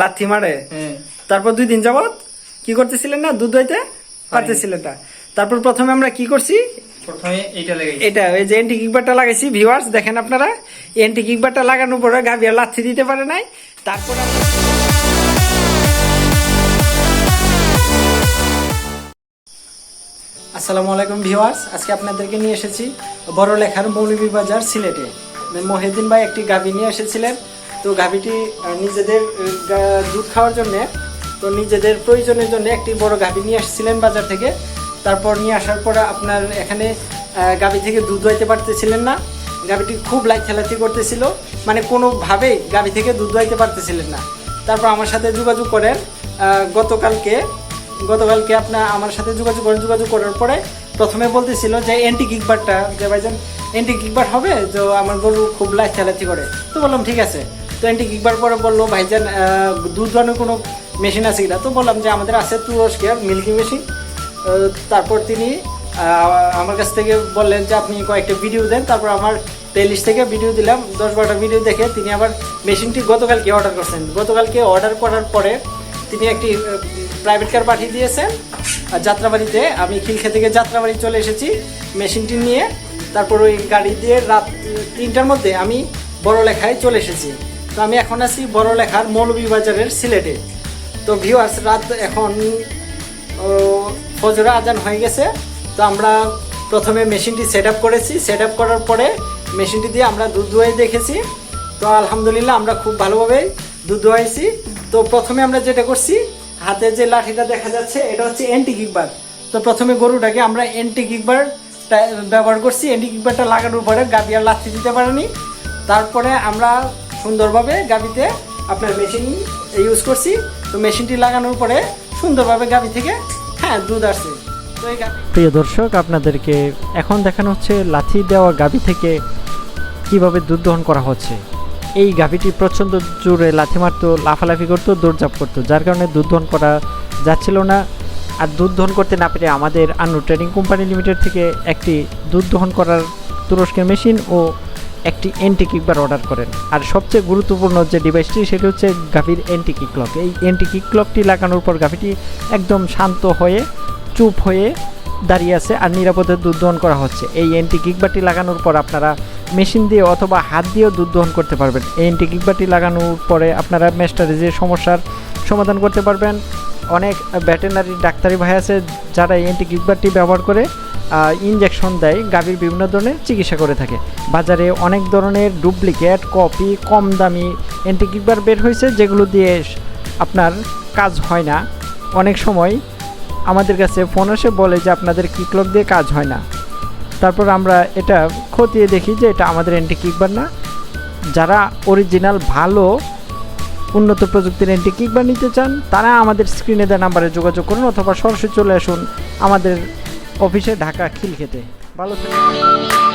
লাথি মারে। তারপর 2 দিন যাবত কি করতেছিলেন না, দুধ দইতে পারতেছিলেন না। তারপর প্রথমে আমরা কি করছি, এটা ওই যে এন্টি কিকবারটা লাগাইছি। ভিউয়ার্স দেখেন আপনারা, এন্টি কিকবারটা লাগানোর পরে গাভী আর লাথি দিতে পারে নাই। তারপর আসসালামু আলাইকুম ভিউয়ার্স, আজকে আপনাদেরকে নিয়ে এসেছি বড়লেখার মৌলভীবাজার সিলেটে। মহিউদ্দিন ভাই একটি গাভী নিয়ে এসেছিলেন। তো গাভীটি নিজেদের দুধ খাওয়ার জন্য, তো নিজেদের প্রয়োজনের জন্য একটি বড় গাভী নিয়ে এসেছিলেন বাজার থেকে। তারপর নিয়ে আসার পরে আপনার এখানে গাভী থেকে দুধ দোয়াইতে পারতেছিলেন না। গাভীটি খুব খেলাতি করতেছিল, মানে কোনোভাবেই গাভী থেকে দুধ দোয়াইতে পারতেছিলেন না। তারপর আমার সাথে যোগাযোগ করেন গতকালকে আপনার আমার সাথে যোগাযোগ করার পরে প্রথমে বলতেছিল যে এন্টি কিকবারটা, যে ভাইজান এন্টি কিকবার হবে, তো আমার গরু খুব খেলাতি করে। তো বললাম ঠিক আছে। তো এন্টি কিকবার পরে বললো ভাইজান দুধ দোয়ানোর কোনো মেশিন আছে কিনা। তো বললাম যে আমাদের আছে তুরস্কের মিল্কি মেশিন। তারপর তিনি আমার কাছ থেকে বললেন যে আপনি কয়েকটা ভিডিও দেন। তারপর আমার প্লেলিস্ট থেকে ভিডিও দিলাম, 10-12টা ভিডিও দেখে তিনি আবার মেশিনটি গতকালকে অর্ডার করছেন। গতকালকে অর্ডার করার পরে তিনি একটি প্রাইভেট কার পাঠিয়ে দিয়েছেন যাত্রাবাড়িতে। আমি খিলখে থেকে যাত্রাবাড়ি চলে এসেছি মেশিনটি নিয়ে। তারপর ওই গাড়ি দিয়ে রাত 3টার মধ্যে আমি বড়লেখায় চলে এসেছি। তো আমি এখন আছি বড়লেখার মৌলভীবাজারের সিলেটে। তো ভিউয়ার্স, রাত এখন ফজর আজান হয়ে গেছে। তো আমরা প্রথমে মেশিনটি সেট আপ করেছি। সেট আপ করার পরে মেশিনটি দিয়ে আমরা দুধ দোয়াই দেখেছি। তো আলহামদুলিল্লাহ আমরা খুব ভালোভাবে দুধ দোয়াইছি। তো প্রথমে আমরা যেটা করছি, হাতে যে লাঠিটা দেখা যাচ্ছে এটা হচ্ছে এন্টি কিকবার। তো প্রথমে গরুটাকে আমরা এন্টি কিকবার ব্যবহার করছি। এন্টি কিকবারটা লাগানোর পরে গাভী আর লাথি দিতে পারেনি। তারপরে আমরা সুন্দরভাবে গাভীতে আপনার মেশিন ইউজ করছি। তো মেশিনটি লাগানোর পরে সুন্দরভাবে গাভী থেকে দুধ আসছে। তো এই প্রিয় দর্শক, আপনাদেরকে এখন দেখানো হচ্ছে লাথি দেওয়া গাভী থেকে কিভাবে দুধ দহন করা হচ্ছে। এই গাভীটি প্রচণ্ড জোরে লাথি মারতো, লাফালাফি করতো, দৌড়ঝাঁপ করতো, যার কারণে দুধ দহন করা যাচ্ছিল না। আর দুধ দহন করতে না পেরে আমাদের আন্নু ট্রেডিং কোম্পানি লিমিটেড থেকে একটি দুধ দহন করার তুরস্কের মেশিন ও একটি এন্টি কিকবার অর্ডার করেন। আর সবচেয়ে গুরুত্বপূর্ণ যে ডিভাইসটি সেটি হচ্ছে গাভীর এন্টি কিক লক। এই এন্টি কিক লকটি লাগানোর পর গাভীটি একদম শান্ত হয়ে চুপ হয়ে দাঁড়িয়ে আছে আর নিরাপদে দুধ দহন করা হচ্ছে। এই এন্টি কিকবারটি লাগানোর পর আপনারা মেশিন দিয়ে অথবা হাত দিয়েও দুধ দহন করতে পারবেন। এই এন্টি কিকবারটি লাগানোর পরে আপনারা ম্যাস্টারেজের সমস্যার সমাধান করতে পারবেন। অনেক ভেটেরিনারি ডাক্তারি ভাই আছে যারা এই এন্টি কিকবারটি ব্যবহার করে ইনজেকশন দেয়, গাভীর বিভিন্ন ধরনের চিকিৎসা করে থাকে। বাজারে অনেক ধরনের ডুপ্লিকেট কপি কম দামি এন্টি কিকবার বের হয়েছে, যেগুলো দিয়ে আপনার কাজ হয় না। অনেক সময় আমাদের কাছে ফোন আসে বলে যে আপনাদের কিকলক দিয়ে কাজ হয় না। তারপর আমরা এটা খতিয়ে দেখি যে এটা আমাদের এন্টি কিকবার না। যারা অরিজিনাল ভালো উন্নত প্রযুক্তির এন্টি কিকবার নিতে চান তারা আমাদের স্ক্রিনে দেওয়া নাম্বারে যোগাযোগ করুন অথবা সরাসরি চলে আসুন আমাদের অফিসে, ঢাকা খিলখেতে। ভালো থাকুন।